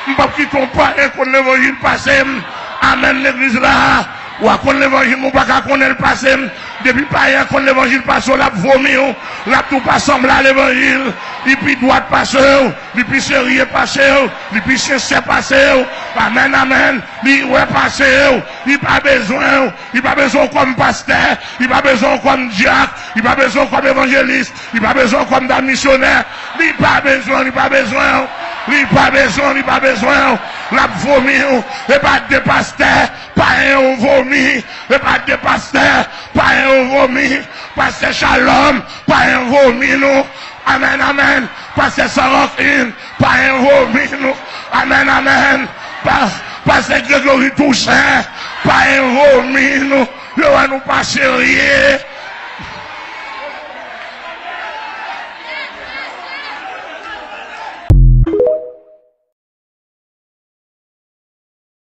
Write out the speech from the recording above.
M'pas qui ton pas qu'on l'évangile passé. Amen l'église là. Ou à qu'on l'évangile, mon pas qu'on est le passé. Depuis pas qu'on l'évangile passe, l'a vomi, l'a tout pas semble à l'évangile. Et puis droit passer, et puis sérieux passer, et puis sincère passer. Amen, amen. Il ouais passer, il pas besoin comme pasteur, il pas besoin comme diacre, il pas besoin comme évangéliste, il pas besoin comme d'un missionnaire. Il pas besoin. La vomi, et pas de pasteur, pas un vomi, et pas de pasteur, pas un vomi, pasteur Shalom, pas un vomi, nous. Amen, amen. Pasteur Sarokine, pas un vomi, nous. Amen, amen. Pasteur Grégory Toussaint, pas un vomi, nous. Nous nous pas sérieux.